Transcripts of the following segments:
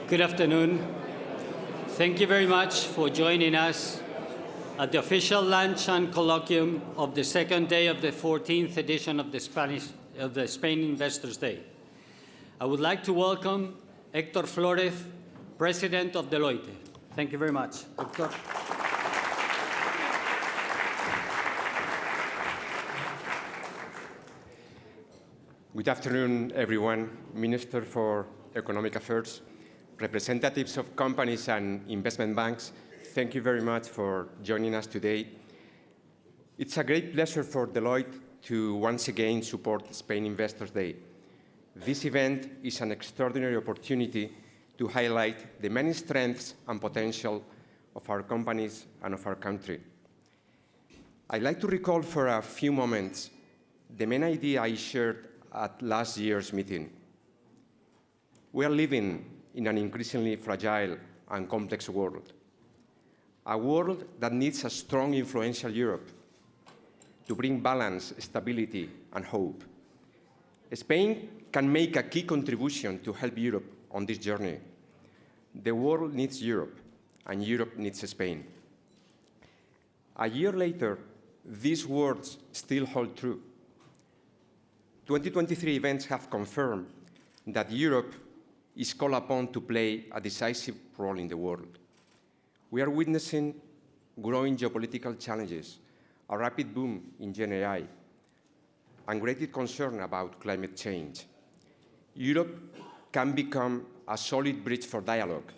Good afternoon. Thank you very much for joining us at the official lunch and colloquium of the second day of the 14th edition of the Spain Investors Day. I would like to welcome Héctor Flórez, President of Deloitte. Thank you very much, Héctor. Good afternoon, everyone. Minister for Economic Affairs, representatives of companies and investment banks, thank you very much for joining us today. It's a great pleasure for Deloitte to once again support Spain Investors Day. This event is an extraordinary opportunity to highlight the many strengths and potential of our companies and of our country. I'd like to recall for a few moments the main idea I shared at last year's meeting. We are living in an increasingly fragile and complex world, a world that needs a strong, influential Europe to bring balance, stability, and hope. Spain can make a key contribution to help Europe on this journey. The world needs Europe, and Europe needs Spain. A year later, these words still hold true. 2023 events have confirmed that Europe is called upon to play a decisive role in the world. We are witnessing growing geopolitical challenges, a rapid boom in Gen AI, and greater concern about climate change. Europe can become a solid bridge for dialogue,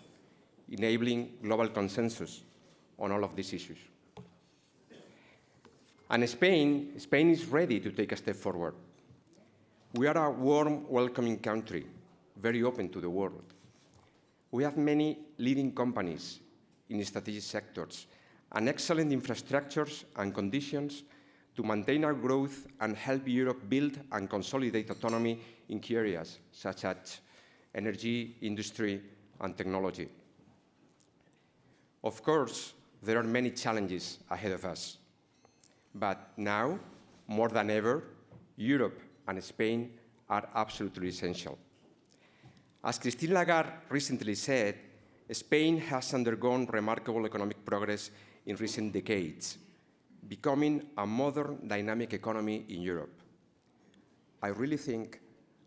enabling global consensus on all of these issues. And Spain is ready to take a step forward. We are a warm, welcoming country, very open to the world. We have many leading companies in strategic sectors and excellent infrastructures and conditions to maintain our growth and help Europe build and consolidate autonomy in key areas such as energy, industry, and technology. Of course, there are many challenges ahead of us. But now, more than ever, Europe and Spain are absolutely essential. As Christine Lagarde recently said, Spain has undergone remarkable economic progress in recent decades, becoming a modern, dynamic economy in Europe. I really think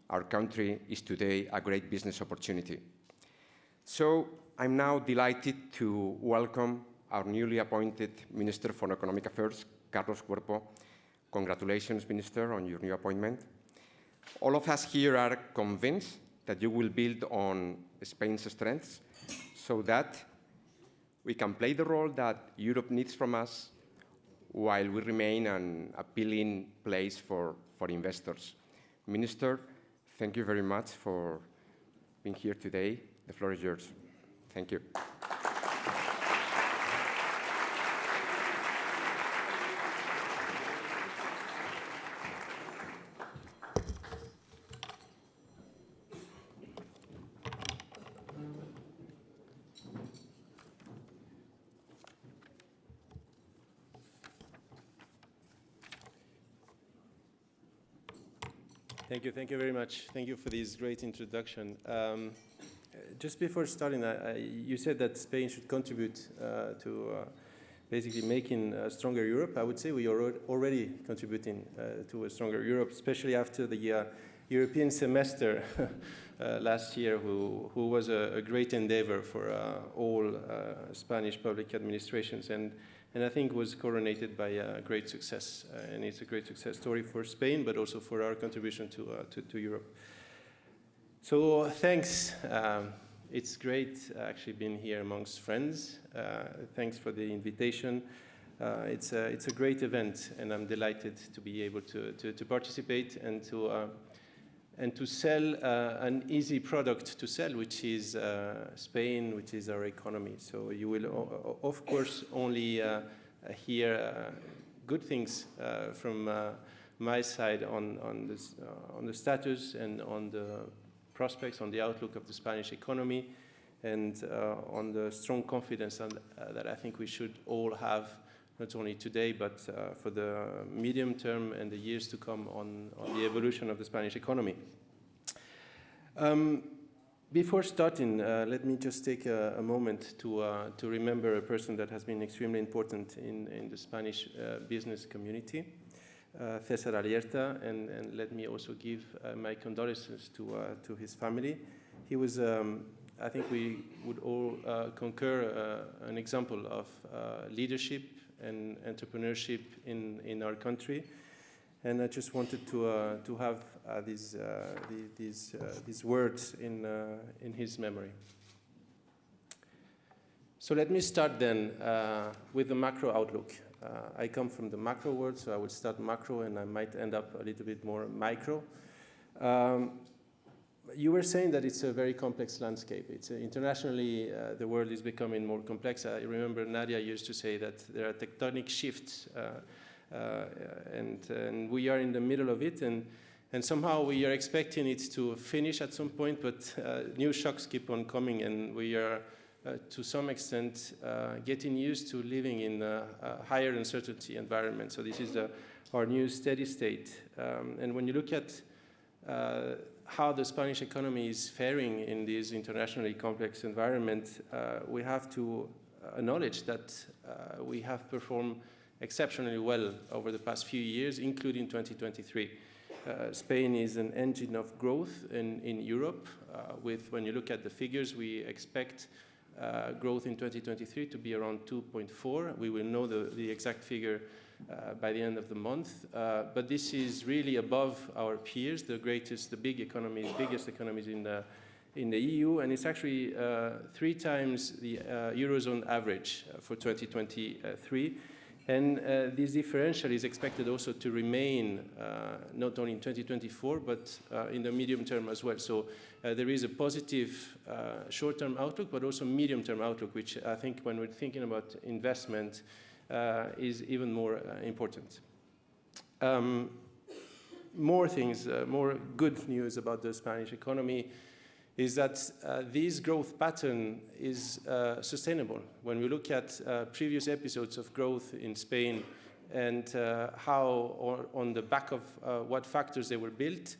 our country is today a great business opportunity. So I'm now delighted to welcome our newly appointed Minister for Economic Affairs, Carlos Cuerpo. Congratulations, Minister, on your new appointment. All of us here are convinced that you will build on Spain's strengths so that we can play the role that Europe needs from us while we remain an appealing place for investors. Minister, thank you very much for being here today. The floor is yours. Thank you. Thank you very much. Thank you for this great introduction. Just before starting, you said that Spain should contribute to basically making a stronger Europe. I would say we are already contributing to a stronger Europe, especially after the European semester last year, who was a great endeavor for all Spanish public administrations, and I think was coronated by a great success. And it's a great success story for Spain, but also for our contribution to Europe. So thanks. It's great actually being here amongst friends. Thanks for the invitation. It's a great event, and I'm delighted to be able to participate and to sell an easy product to sell, which is Spain, which is our economy. So you will, of course, only hear good things from my side on the status and on the prospects, on the outlook of the Spanish economy, and on the strong confidence that I think we should all have, not only today, but for the medium term and the years to come on the evolution of the Spanish economy. Before starting, let me just take a moment to remember a person that has been extremely important in the Spanish business community, César Alierta, and let me also give my condolences to his family. He was, I think we would all concur, an example of leadership and entrepreneurship in our country. And I just wanted to have these words in his memory. So let me start then with the macro outlook. I come from the macro world, so I will start macro, and I might end up a little bit more micro. You were saying that it's a very complex landscape. It's internationally, the world is becoming more complex. I remember Nadia used to say that there are tectonic shifts. And we are in the middle of it, and somehow we are expecting it to finish at some point, but new shocks keep on coming, and we are, to some extent, getting used to living in a higher uncertainty environment. So this is our new steady state. And when you look at how the Spanish economy is faring in this internationally complex environment, we have to acknowledge that we have performed exceptionally well over the past few years, including 2023. Spain is an engine of growth in Europe. When you look at the figures, we expect growth in 2023 to be around 2.4. We will know the exact figure by the end of the month. But this is really above our peers, the biggest economies in the EU, and it's actually 3 times the Eurozone average for 2023. And this differential is expected also to remain not only in 2024, but in the medium term as well. So there is a positive short-term outlook, but also medium-term outlook, which I think when we're thinking about investment is even more important. More things, more good news about the Spanish economy is that this growth pattern is sustainable. When we look at previous episodes of growth in Spain and how on the back of what factors they were built,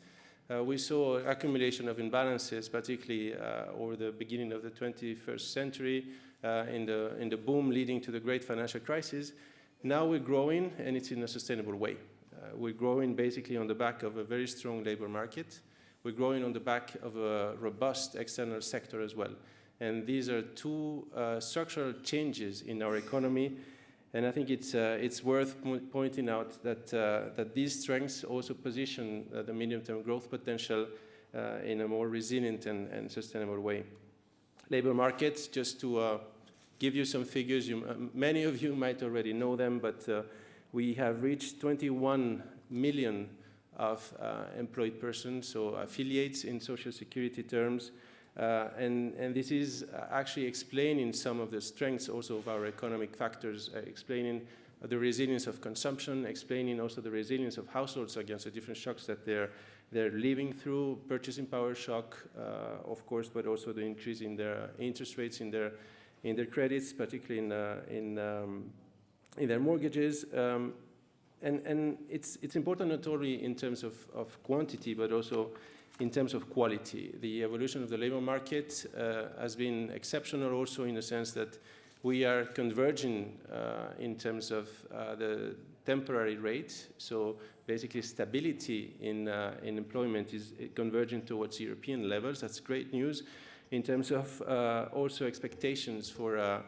we saw accumulation of imbalances, particularly over the beginning of the 21st century, in the boom leading to the great financial crisis. Now we're growing, and it's in a sustainable way. We're growing basically on the back of a very strong labor market. We're growing on the back of a robust external sector as well. And these are 2 structural changes in our economy. And I think it's worth pointing out that these strengths also position the medium-term growth potential in a more resilient and sustainable way. Labor markets, just to give you some figures, many of you might already know them, but we have reached 21 million of employed persons, so affiliates in social security terms. And this is actually explaining some of the strengths also of our economic factors, explaining the resilience of consumption, explaining also the resilience of households against the different shocks that they're living through, purchasing power shock, of course, but also the increase in their interest rates in their credits, particularly in their mortgages. And it's important not only in terms of quantity, but also in terms of quality. The evolution of the labor market has been exceptional also in the sense that we are converging in terms of the temporary rate. So basically stability in employment is converging towards European levels. That's great news in terms of also expectations for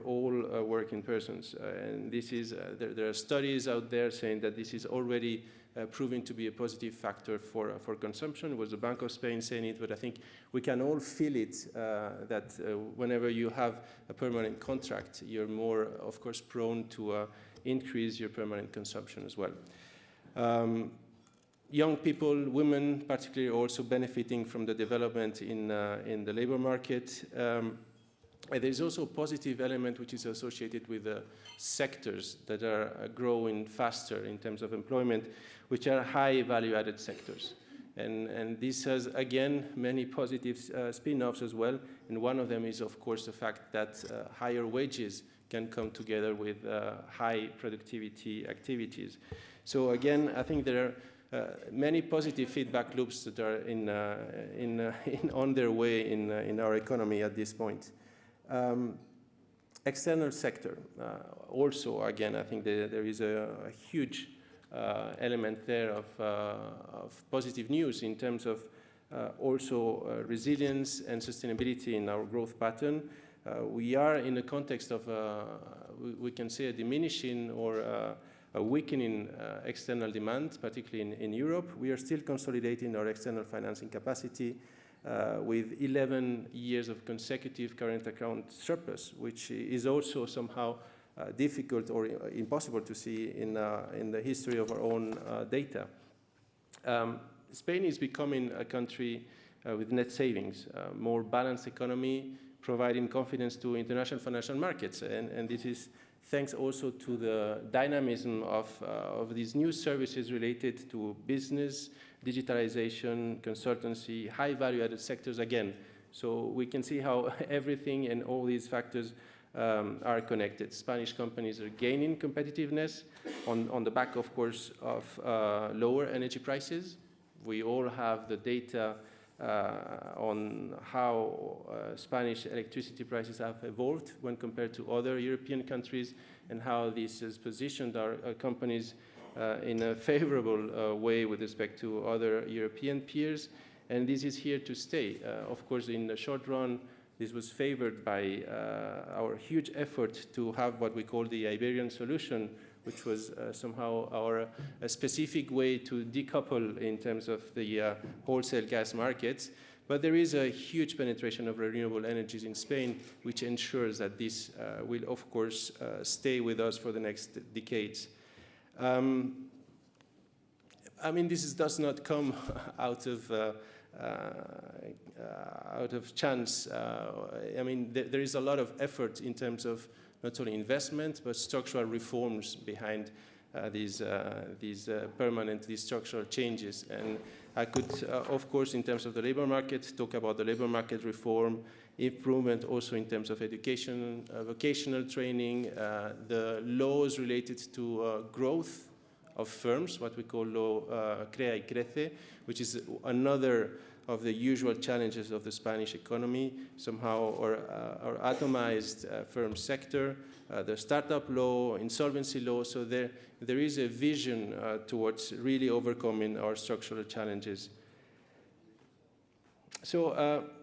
all working persons. And this is, there are studies out there saying that this is already proving to be a positive factor for consumption. It was the Bank of Spain saying it, but I think we can all feel it, that whenever you have a permanent contract, you're more, of course, prone to increase your permanent consumption as well. Young people, women particularly, also benefiting from the development in the labor market. There's also a positive element which is associated with the sectors that are growing faster in terms of employment, which are high value-added sectors. And this has, again, many positive spin-offs as well. And one of them is, of course, the fact that higher wages can come together with high productivity activities. So again, I think there many positive feedback loops that are on their way in our economy at this point. External sector. Also, again, I think there is a huge element there of positive news in terms of also resilience and sustainability in our growth pattern. We are in a context of, we can say, a diminishing or a weakening external demand, particularly in Europe. We are still consolidating our external financing capacity with 11 years of consecutive current account surplus, which is also somehow difficult or impossible to see in the history of our own data. Spain is becoming a country with net savings, more balanced economy, providing confidence to international financial markets. And this is thanks also to the dynamism of these new services related to business, digitalization, consultancy, high value-added sectors again. So we can see how everything and all these factors are connected. Spanish companies are gaining competitiveness on the back, of course, of lower energy prices. We all have the data on how Spanish electricity prices have evolved when compared to other European countries, and how this has positioned our companies in a favorable way with respect to other European peers. And this is here to stay. Of course, in the short run, this was favored by our huge effort to have what we call the Iberian solution, which was somehow our specific way to decouple in terms of the wholesale gas markets. But there is a huge penetration of renewable energies in Spain, which ensures that this will, of course, stay with us for the next decades. I mean, this does not come out of chance. I mean, there is a lot of effort in terms of not only investment, but structural reforms behind these structural changes. And I could, of course, in terms of the labor market, talk about the labor market reform, improvement also in terms of education, vocational training, the laws related to growth of firms, what we call law Crea y Crece, which is another of the usual challenges of the Spanish economy, somehow, or atomized firm sector, the startup law, insolvency law. So there is a vision towards really overcoming our structural challenges. So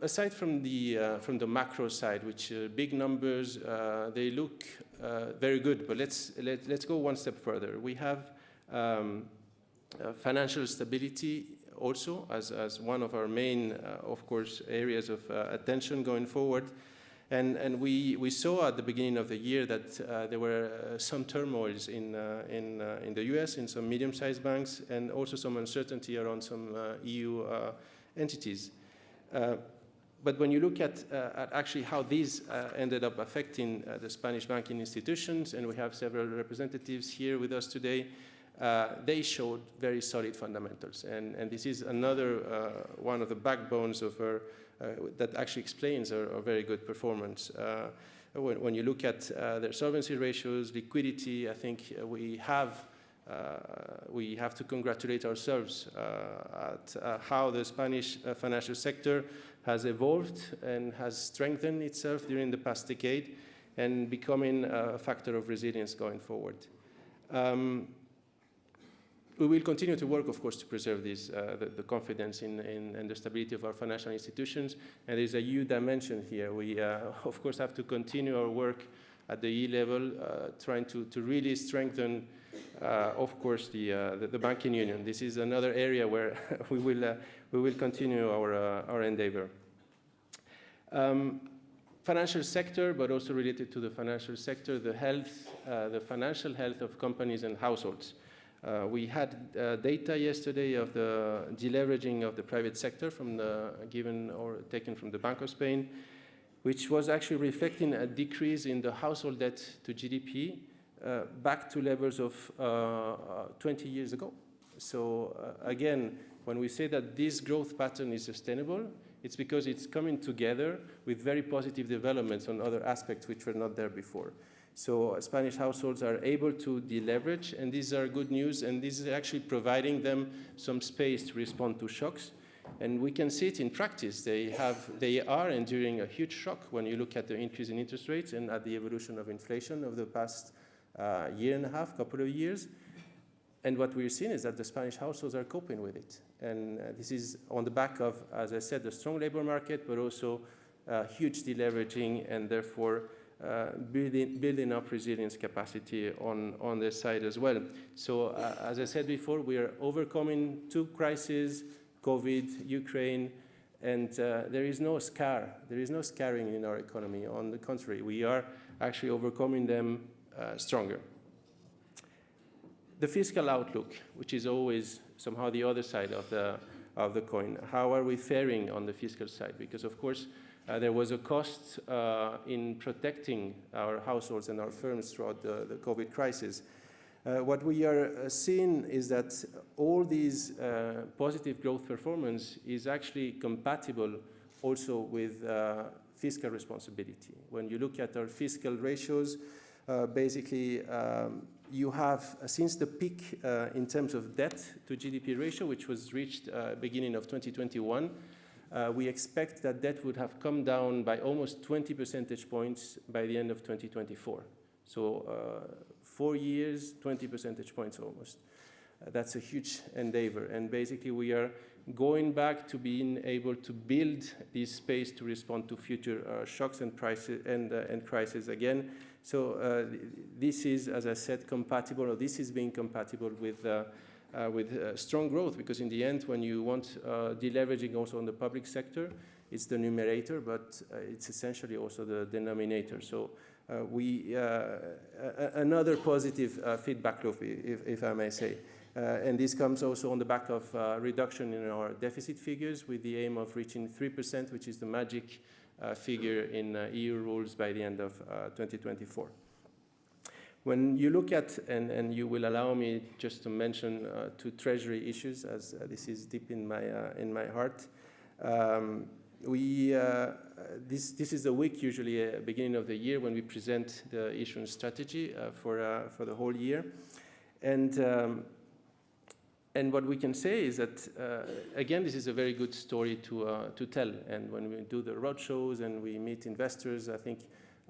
aside from the macro side, which big numbers, they look very good, but let's go one step further. We have financial stability also as one of our main, of course, areas of attention going forward. And we saw at the beginning of the year that there were some turmoils in the US, in some medium-sized banks, and also some uncertainty around some EU entities. But when you look at actually how these ended up affecting the Spanish banking institutions, and we have several representatives here with us today, they showed very solid fundamentals. And this is another one of the backbones of our, that actually explains our very good performance. When you look at their solvency ratios, liquidity, I think we have to congratulate ourselves at how the Spanish financial sector has evolved and has strengthened itself during the past decade and becoming a factor of resilience going forward. We will continue to work, of course, to preserve this, the confidence and the stability of our financial institutions. And there's a new dimension here. We, of course, have to continue our work at the E level, trying to really strengthen, of course, the banking union. This is another area where we will continue our endeavor. Financial sector, but also related to the financial sector, the financial health of companies and households. We had data yesterday of the deleveraging of the private sector taken from the Bank of Spain, which was actually reflecting a decrease in the household debt to GDP back to levels of 20 years ago. So again, when we say that this growth pattern is sustainable, it's because it's coming together with very positive developments on other aspects which were not there before. So Spanish households are able to deleverage, and these are good news, and this is actually providing them some space to respond to shocks. And we can see it in practice. They are enduring a huge shock when you look at the increase in interest rates and at the evolution of inflation over the past year and a half, couple of years. And what we're seeing is that the Spanish households are coping with it. And this is on the back of, as I said, the strong labor market, but also huge deleveraging, and therefore building up resilience capacity on their side as well. So as I said before, we are overcoming two crises, COVID, Ukraine, and there is no scar. There is no scarring in our economy. On the contrary, we are actually overcoming them stronger. The fiscal outlook, which is always somehow the other side of the coin. How are we faring on the fiscal side? Because, of course, there was a cost in protecting our households and our firms throughout the COVID crisis. What we are seeing is that all these positive growth performance is actually compatible also with fiscal responsibility. When you look at our fiscal ratios, basically you have, since the peak in terms of debt to GDP ratio, which was reached beginning of 2021, we expect that debt would have come down by almost 20 percentage points by the end of 2024. So 4 years, 20 percentage points almost. That's a huge endeavor. And basically we are going back to being able to build this space to respond to future shocks and crises again. So this is, as I said, compatible, or this is being compatible with strong growth, because in the end, when you want deleveraging also on the public sector, it's the numerator, but it's essentially also the denominator. So another positive feedback loop, if I may say. And this comes also on the back of reduction in our deficit figures, with the aim of reaching 3%, which is the magic figure in EU rules by the end of 2024. When you look at, and you will allow me just to mention two treasury issues, as this is deep in my heart. This is the week usually beginning of the year when we present the issuance strategy for the whole year, and what we can say is that again, this is a very good story to tell. And when we do the roadshows and we meet investors, I think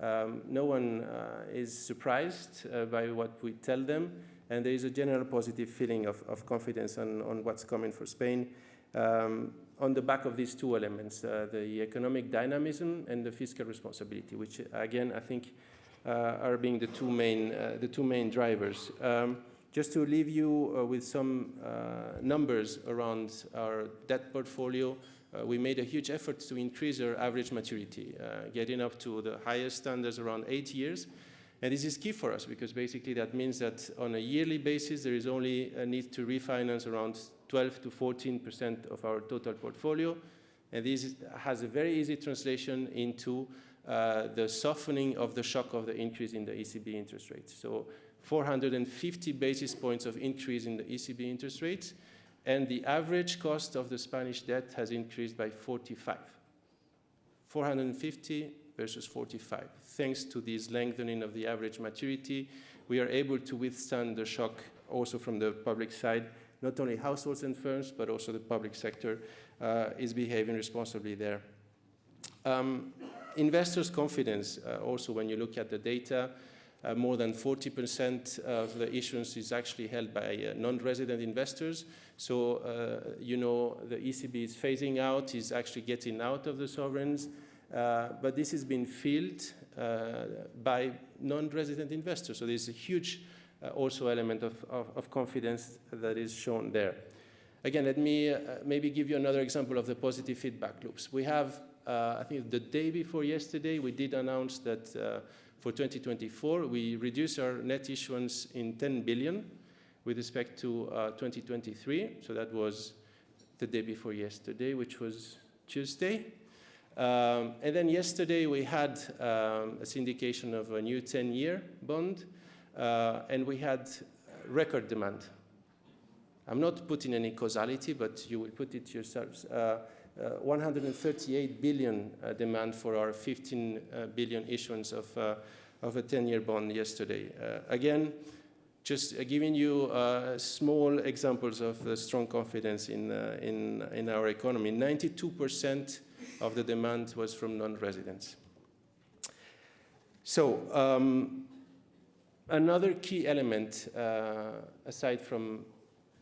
no one is surprised by what we tell them, and there is a general positive feeling of confidence on what's coming for Spain. On the back of these two elements, the economic dynamism and the fiscal responsibility, which again I think are being the two main drivers. Just to leave you with some numbers around our debt portfolio, we made a huge effort to increase our average maturity, getting up to the highest standards around 8 years. And this is key for us, because basically that means that on a yearly basis, there is only a need to refinance around 12 to 14% of our total portfolio. And this has a very easy translation into the softening of the shock of the increase in the ECB interest rates. So 450 basis points of increase in the ECB interest rates, and the average cost of the Spanish debt has increased by 45. 450 versus 45. Thanks to this lengthening of the average maturity, we are able to withstand the shock also from the public side. Not only households and firms, but also the public sector is behaving responsibly there. Investors' confidence, also when you look at the data, more than 40% of the issuance is actually held by non-resident investors. So, the ECB is phasing out, is actually getting out of the sovereigns. But this has been filled by non-resident investors. So there's a huge also element of confidence that is shown there. Again, let me maybe give you another example of the positive feedback loops. We have, I think the day before yesterday, we did announce that for 2024, we reduced our net issuance in 10 billion with respect to 2023. So that was the day before yesterday, which was Tuesday. And then yesterday we had a syndication of a new 10-year bond, and we had record demand. I'm not putting any causality, but you will put it yourselves. 138 billion demand for our 15 billion issuance of of a 10-year bond yesterday. Again, just giving you small examples of the strong confidence in our economy. 92% of the demand was from non-residents. So another key element, aside from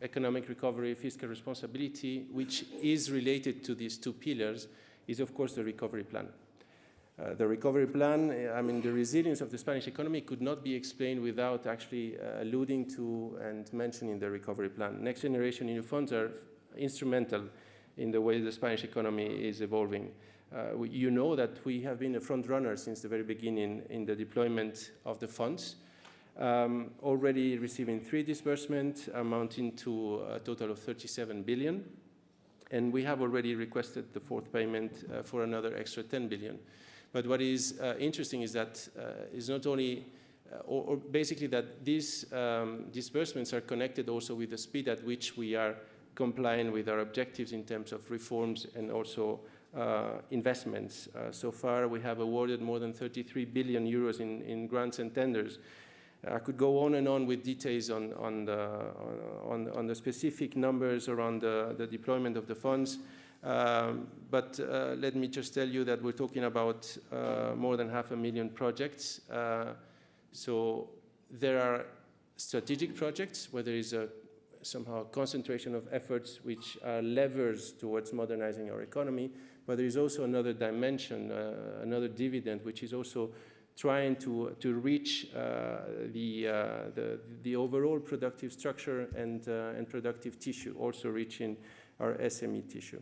economic recovery, fiscal responsibility, which is related to these two pillars, is of course the recovery plan. The recovery plan, I mean, the resilience of the Spanish economy could not be explained without actually alluding to and mentioning the recovery plan. Next generation EU funds are instrumental in the way the Spanish economy is evolving. You know that we have been a front runner since the very beginning in the deployment of the funds, already receiving 3 disbursements amounting to a total of 37 billion. And we have already requested the 4th payment for another extra 10 billion. But what is interesting is that is not only, or basically that these disbursements are connected also with the speed at which we are complying with our objectives in terms of reforms and also investments. So far, we have awarded more than 33 billion euros in grants and tenders. I could go on and on with details on the specific numbers around the deployment of the funds. But let me just tell you that we're talking about more than 500,000 projects. So there are strategic projects where there is a somehow concentration of efforts which are levers towards modernizing our economy. But there is also another dimension, another dividend, which is also trying to reach the overall productive structure and productive tissue, also reaching our SME tissue.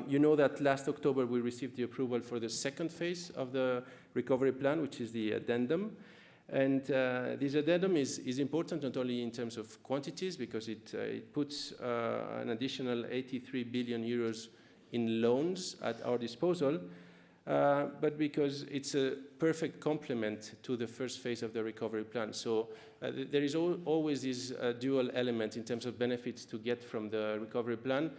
You know that last October we received the approval for the 2nd phase of the recovery plan, which is the addendum. And this addendum is important not only in terms of quantities, because it puts an additional 83 billion euros in loans at our disposal, but because it's a perfect complement to the 1st phase of the recovery plan. So there is always this dual element in terms of benefits to get from the recovery plan.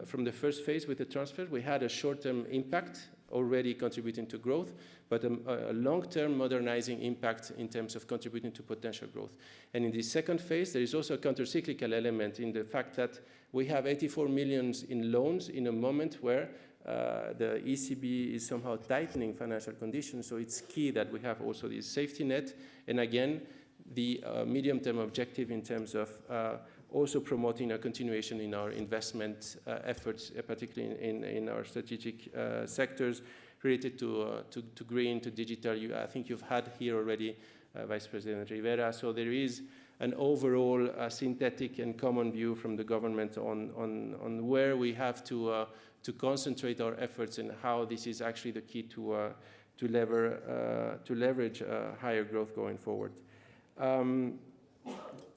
From the 1st phase with the transfer, we had a short-term impact already contributing to growth, but a long-term modernizing impact in terms of contributing to potential growth. And in the 2nd phase, there is also a counter-cyclical element in the fact that we have 84 million in loans in a moment where the ECB is somehow tightening financial conditions, so it's key that we have also this safety net, and again, the medium-term objective in terms of also promoting a continuation in our investment efforts, particularly in our strategic sectors related to green, to digital. I think you've had here already Vice President Rivera, so there is an overall synthetic and common view from the government on where we have to concentrate our efforts and how this is actually the key to leverage higher growth going forward.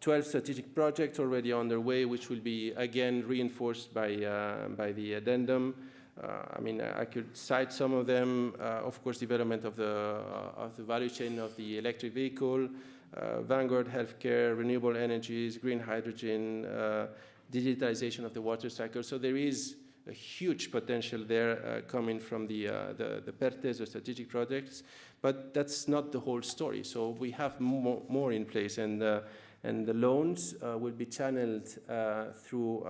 12 strategic projects already underway, which will be again reinforced by the addendum. I mean, I could cite some of them. Of course, development of the value chain of the electric vehicle, vanguard healthcare, renewable energies, green hydrogen, digitalization of the water cycle. So there is a huge potential there coming from the PERTES, the strategic projects, but that's not the whole story. So we have more in place, and the loans will be channeled through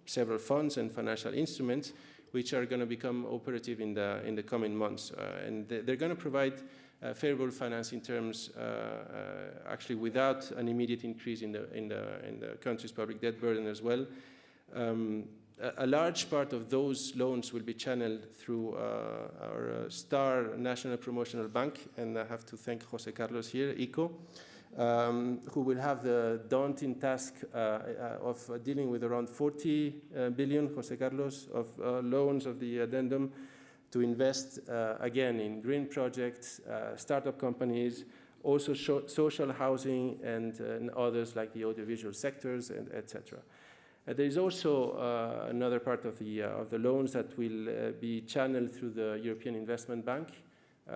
several funds and financial instruments, which are going to become operative in the coming months, and they're going to provide favorable financing terms, actually without an immediate increase in the country's public debt burden as well. A large part of those loans will be channeled through our star National Promotional Bank, and I have to thank Jose Carlos here, ICO, who will have the daunting task of dealing with around 40 billion, Jose Carlos, of loans of the addendum to invest, again, in green projects, startup companies, also social housing, and others like the audiovisual sectors, and etc. There is also another part of the loans that will be channeled through the European Investment Bank,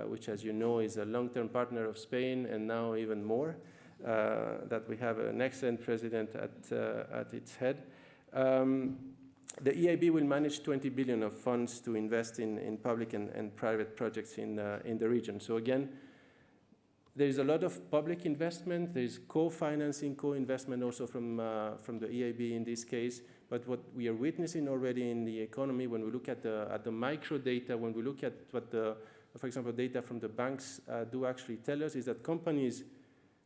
which, as you know, is a long-term partner of Spain, and now even more, that we have an excellent president at its head. The EIB will manage 20 billion of funds to invest in public and private projects in the region. So again, There is a lot of public investment. There is co-financing, co-investment also from the EIB in this case. But what we are witnessing already in the economy, when we look at the micro data, when we look at what the, for example, data from the banks do actually tell us, is that companies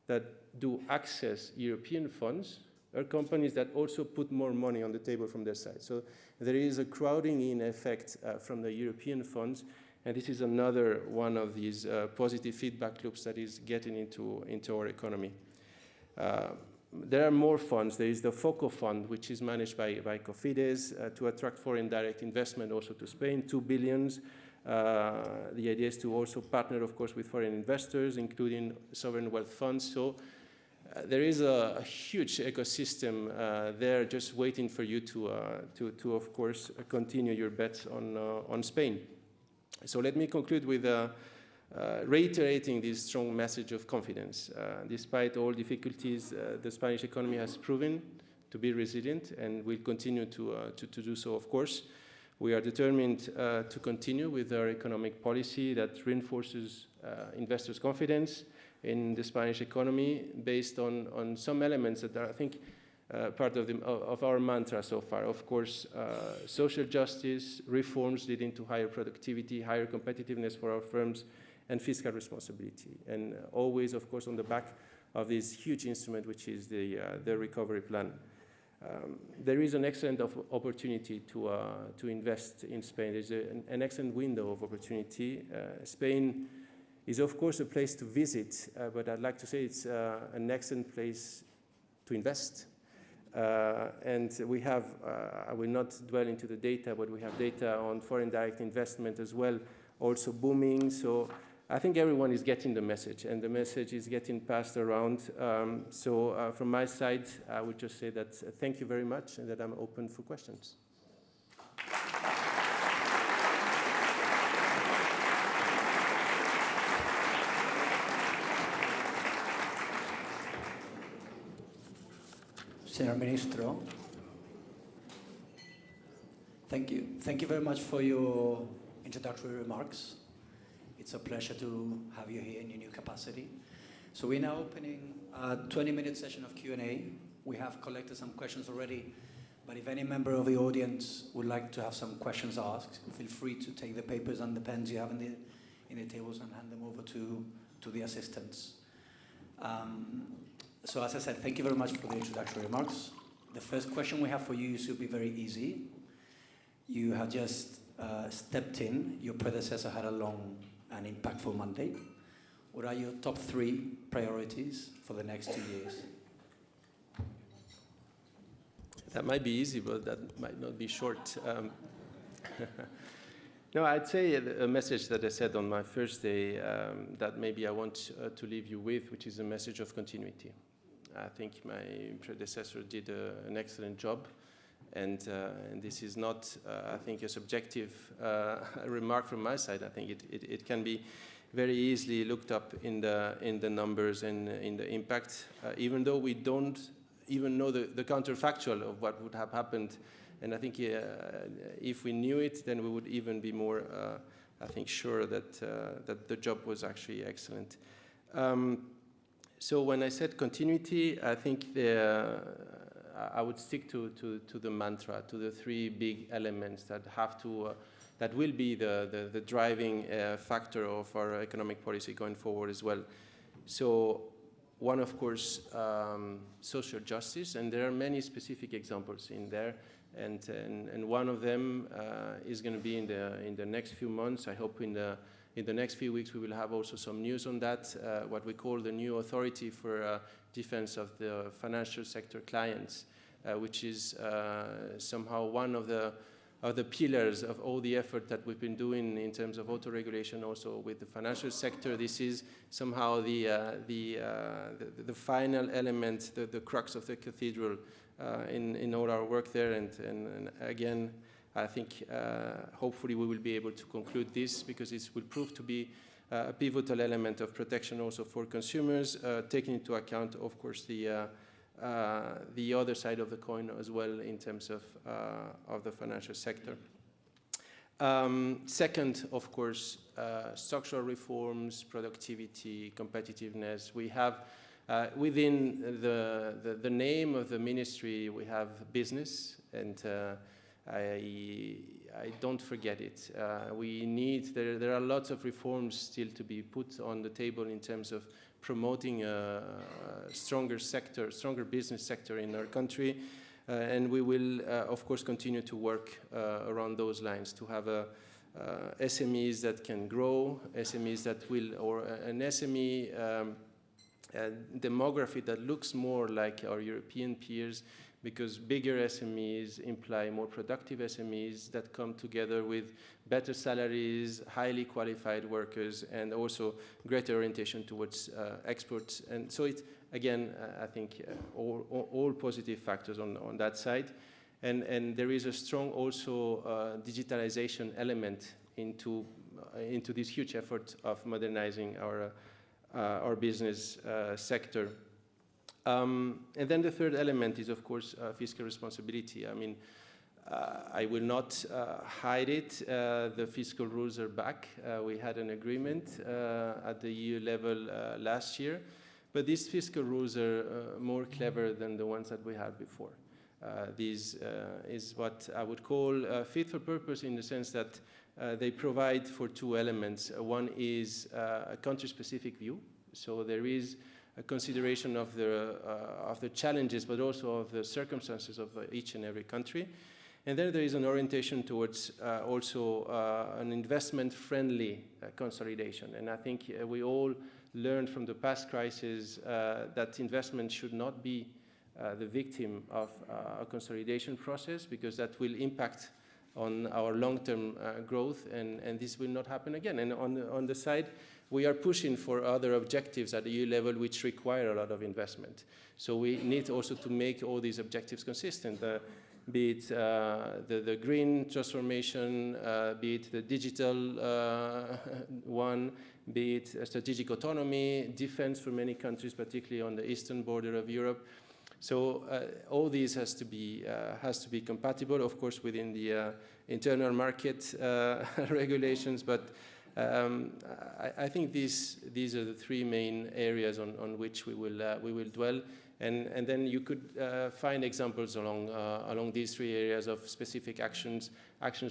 that do access European funds are companies that also put more money on the table from their side. So there is a crowding in effect from the European funds, and this is another one of these positive feedback loops that is getting into our economy. There are more funds. There is the FOCO fund, which is managed by Cofides to attract foreign direct investment also to Spain, 2 billion. The idea is to also partner, of course, with foreign investors, including sovereign wealth funds. So there is a huge ecosystem there just waiting for you to of course, continue your bets on Spain. So let me conclude with reiterating this strong message of confidence. Despite all difficulties, the Spanish economy has proven to be resilient and will continue to do so, of course. We are determined to continue with our economic policy that reinforces investors' confidence in the Spanish economy based on some elements that are, I think, part of our mantra so far. Of course, social justice, reforms leading to higher productivity, higher competitiveness for our firms, and fiscal responsibility. And always, of course, on the back of this huge instrument, which is the recovery plan. There is an excellent opportunity to invest in Spain. There's an excellent window of opportunity. Spain is, of course, a place to visit, but I'd like to say it's an excellent place to invest. And we have, I will not dwell into the data, but we have data on foreign direct investment as well, also booming. So I think everyone is getting the message, and the message is getting passed around. So from my side, I would just say that thank you very much, and that I'm open for questions. Señor Ministro, thank you. Thank you very much for your introductory remarks. It's a pleasure to have you here in your new capacity. So we're now opening a 20-minute session of Q&A. We have collected some questions already, but if any member of the audience would like to have some questions asked, feel free to take the papers and the pens you have in the tables and hand them over to the assistants. So as I said, thank you very much for the introductory remarks. The first question we have for you should be very easy. You have just stepped in. Your predecessor had a long and impactful mandate. What are your top 3 priorities for the next 2 years? That might be easy, but that might not be short. No, I'd say a message that I said on my first day that maybe I want to leave you with, which is a message of continuity. I think my predecessor did an excellent job, and this is not, I think, a subjective remark from my side. I think it can be very easily looked up in the numbers and in the impact, even though we don't even know the counterfactual of what would have happened. And I think if we knew it, then we would even be more, I think, sure that the job was actually excellent. So when I said continuity, I think I would stick to the mantra, to the 3 big elements that have to, that will be the driving factor of our economic policy going forward as well. So one, of course, social justice, and there are many specific examples in there. And one of them is going to be in the next few months. I hope in the next few weeks we will have also some news on that, what we call the new authority for defense of the financial sector clients, which is somehow one of the pillars of all the effort that we've been doing in terms of auto-regulation also with the financial sector. This is somehow the final element, the crux of the cathedral in all our work there. And again, I think hopefully we will be able to conclude this, because it will prove to be a pivotal element of protection also for consumers, taking into account, of course, the other side of the coin as well in terms of the financial sector. Second, of course, structural reforms, productivity, competitiveness. We have within the name of the ministry, we have business, and I don't forget it. There are lots of reforms still to be put on the table in terms of promoting a stronger business sector in our country. And we will, of course, continue to work around those lines to have SMEs that can grow, SMEs that will, or an SME demography that looks more like our European peers, because bigger SMEs imply more productive SMEs that come together with better salaries, highly qualified workers, and also greater orientation towards exports. And so it, again, I think all positive factors on that side. And there is a strong also digitalization element into this huge effort of modernizing our business sector. And then the third element is, of course, fiscal responsibility. I mean, I will not hide it. The fiscal rules are back. We had an agreement at the EU level last year, but these fiscal rules are more clever than the ones that we had before. This is what I would call fit for purpose, in the sense that they provide for two elements. One is a country-specific view. So there is a consideration of the challenges, but also of the circumstances of each and every country. And then there is an orientation towards also an investment-friendly consolidation. And I think we all learned from the past crisis that investment should not be the victim of a consolidation process, because that will impact on our long-term growth, and this will not happen again. And on the side, we are pushing for other objectives at the EU level which require a lot of investment. So we need also to make all these objectives consistent, be it the green transformation, be it the digital one, be it strategic autonomy, defense for many countries, particularly on the eastern border of Europe. So all these has to be compatible, of course, within the internal market regulations. But I think these are the three main areas on which we will dwell, and then you could find examples along these three areas of specific actions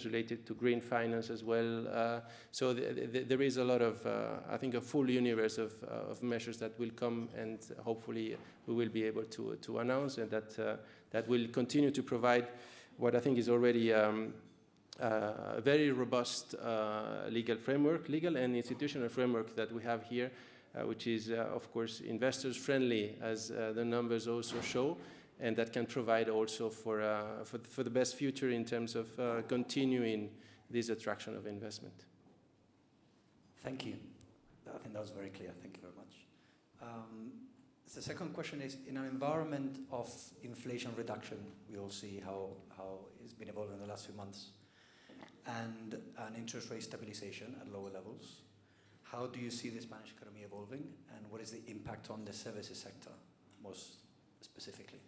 related to green finance as well. So there is a lot of, I think, a full universe of measures that will come, and hopefully we will be able to announce, and that will continue to provide what I think is already a very robust legal and institutional framework that we have here, which is, of course, investors friendly, as the numbers also show, and that can provide also for the best future in terms of continuing this attraction of investment. Thank you. I think that was very clear. Thank you very much. The second question is, in an environment of inflation reduction, we all see how it's been evolving in the last few months, and an interest rate stabilization at lower levels, how do you see the Spanish economy evolving, and what is the impact on the services sector, most specifically?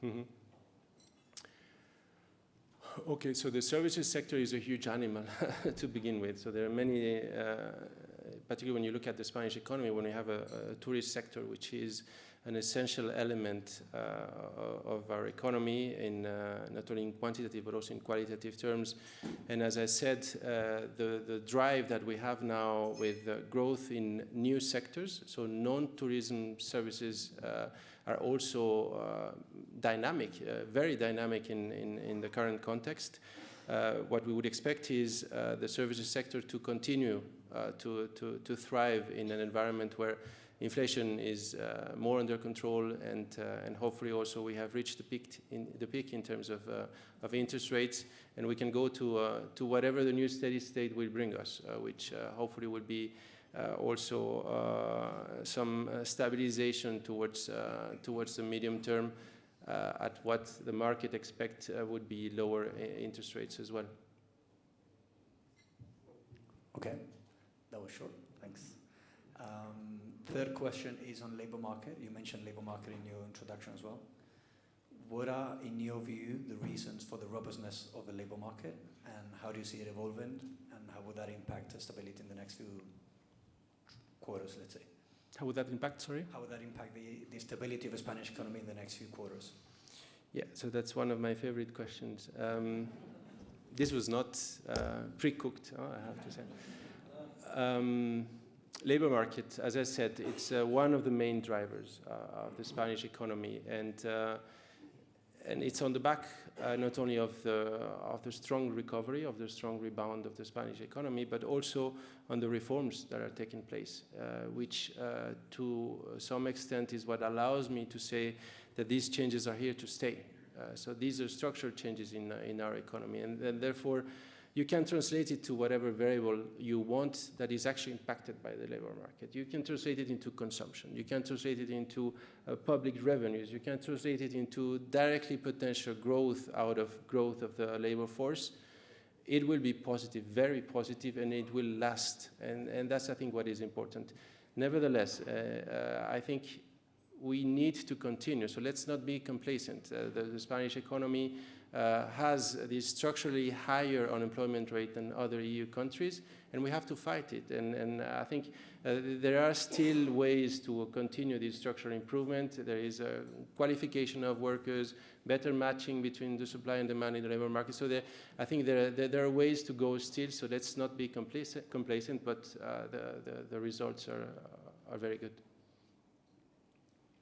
Mm-hmm. Okay, so the services sector is a huge animal to begin with. So there are many, particularly when you look at the Spanish economy, when we have a tourist sector, which is an essential element of our economy, in not only in quantitative but also in qualitative terms. And as I said, the drive that we have now with growth in new sectors, so non-tourism services are also dynamic, very dynamic in the current context. What we would expect is the services sector to continue to thrive in an environment where inflation is more under control, and hopefully also we have reached the peak in terms of interest rates, and we can go to whatever the new steady state will bring us, which hopefully will be also some stabilization towards the medium term, at what the market expect would be lower interest rates as well. Okay, that was short. Thanks. Third question is on labor market. You mentioned labor market in your introduction as well. what are, in your view, the reasons for the robustness of the labor market, and how do you see it evolving, and how would that impact stability in the next few quarters, let's say? How would that impact, sorry? How would that impact the stability of the Spanish economy in the next few quarters? Yeah, so that's one of my favorite questions. This was not pre-cooked, I have to say. Labor market, as I said, it's one of the main drivers of the Spanish economy, and it's on the back not only of the strong recovery, of the strong rebound of the Spanish economy, but also on the reforms that are taking place, which to some extent is what allows me to say that these changes are here to stay. So these are structural changes in our economy, and therefore you can translate it to whatever variable you want that is actually impacted by the labor market. You can translate it into consumption. You can translate it into public revenues. You can translate it into directly potential growth out of growth of the labor force. It will be positive, very positive, and it will last. And that's, I think, what is important. Nevertheless, I think we need to continue. So let's not be complacent. The Spanish economy has this structurally higher unemployment rate than other EU countries, and we have to fight it. And I think there are still ways to continue this structural improvement. There is a qualification of workers, better matching between the supply and demand in the labor market. So I think there are ways to go still, so let's not be complacent, but the results are very good.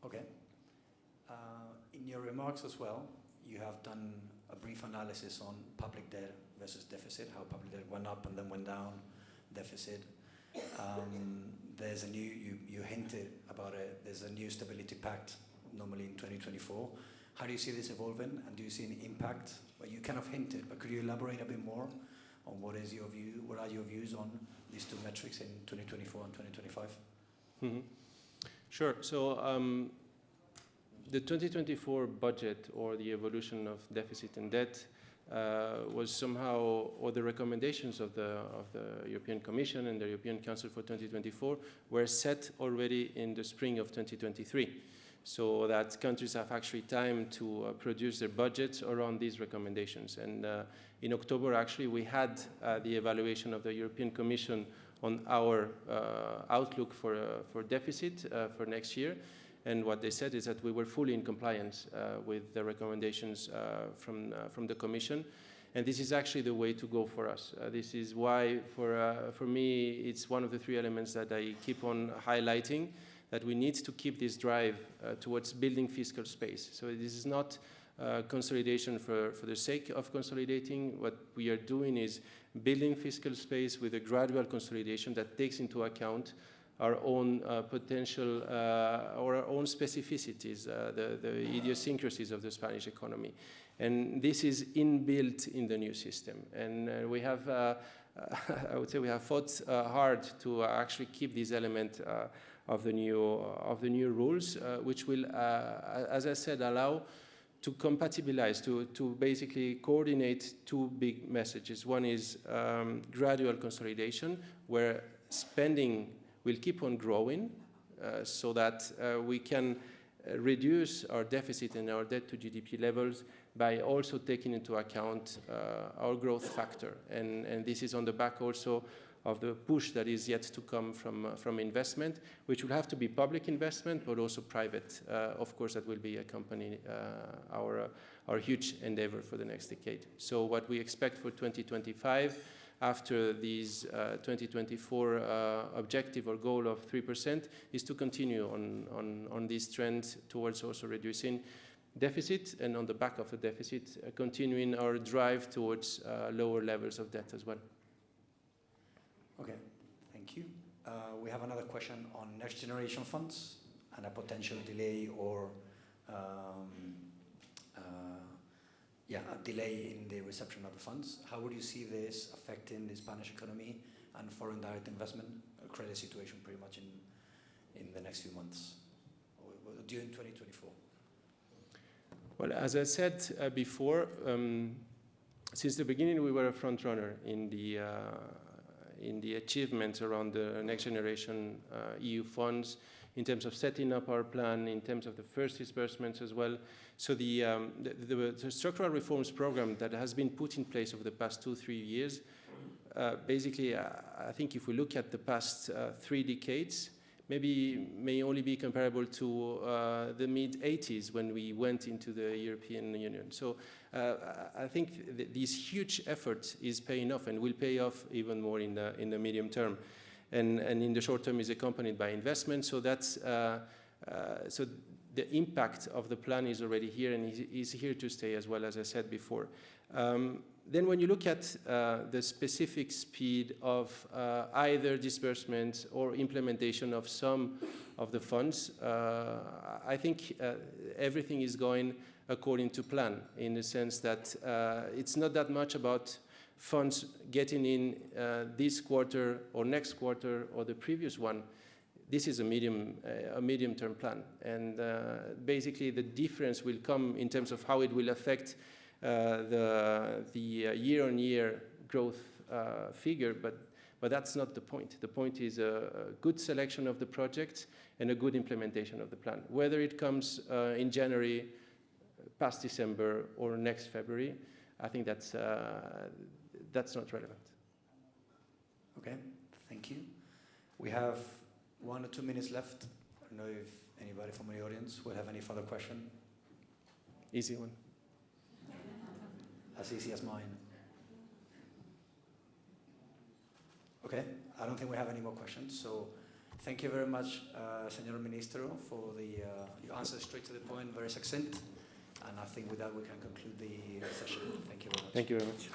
Okay. In your remarks as well, you have done a brief analysis on public debt versus deficit, how public debt went up and then went down, deficit. There's a new, you hinted about it, there's a new stability pact normally in 2024. How do you see this evolving, and do you see any impact? Well, you kind of hinted, but could you elaborate a bit more on what is your view, what are your views on these two metrics in 2024 and 2025? Mm-hmm. Sure. So the 2024 budget, or the evolution of deficit and debt, was somehow, or the recommendations of the European Commission and the European Council for 2024 were set already in the spring of 2023, so that countries have actually time to produce their budgets around these recommendations. And in October, actually, we had the evaluation of the European Commission on our outlook for deficit for next year. And what they said is that we were fully in compliance with the recommendations from the Commission. And this is actually the way to go for us. This is why, for me, it's one of the three elements that I keep on highlighting, that we need to keep this drive towards building fiscal space. So this is not consolidation for the sake of consolidating. What we are doing is building fiscal space with a gradual consolidation that takes into account our own potential or our own specificities, the idiosyncrasies of the Spanish economy. And this is inbuilt in the new system. And we have, I would say we have fought hard to actually keep this element of the new rules, which will, as I said, allow to compatibilize, to basically coordinate two big messages. One is gradual consolidation, where spending will keep on growing so that we can reduce our deficit and our debt to GDP levels by also taking into account our growth factor. And this is on the back also of the push that is yet to come from investment, which will have to be public investment, but also private, of course, that will be accompanying our huge endeavor for the next decade. So what we expect for 2025, after these 2024 objective or goal of 3%, is to continue on this trend towards also reducing deficit, and on the back of the deficit, continuing our drive towards lower levels of debt as well. Okay, thank you. We have another question on next generation funds and a potential delay or a delay in the reception of the funds. How would you see this affecting the Spanish economy and foreign direct investment credit situation pretty much in the next few months, or during 2024? Well, as I said before, since the beginning we were a front runner in the achievements around the next generation EU funds, in terms of setting up our plan, in terms of the first disbursements as well. So the structural reforms program that has been put in place over the past 2-3 years, basically, I think if we look at the past 3 decades, maybe may only be comparable to the mid-80s when we went into the European Union. So I think this huge effort is paying off and will pay off even more in the medium term. And in the short term is accompanied by investment. So that's so the impact of the plan is already here and is here to stay as well, as I said before. Then when you look at the specific speed of either disbursement or implementation of some of the funds, I think everything is going according to plan, in the sense that it's not that much about funds getting in this quarter or next quarter or the previous one. This is a medium-term plan, and basically the difference will come in terms of how it will affect the year-on-year growth figure, but that's not the point. The point is a good selection of the projects and a good implementation of the plan. Whether it comes in January, past December, or next February, I think that's not relevant. Okay, thank you. We have 1 or 2 minutes left. I don't know if anybody from the audience will have any further question. Easy one. As easy as mine. Okay, I don't think we have any more questions. So thank you very much, Señor Ministro, for your answers straight to the point, very succinct. And I think with that we can conclude the session. Thank you very much. Thank you very much.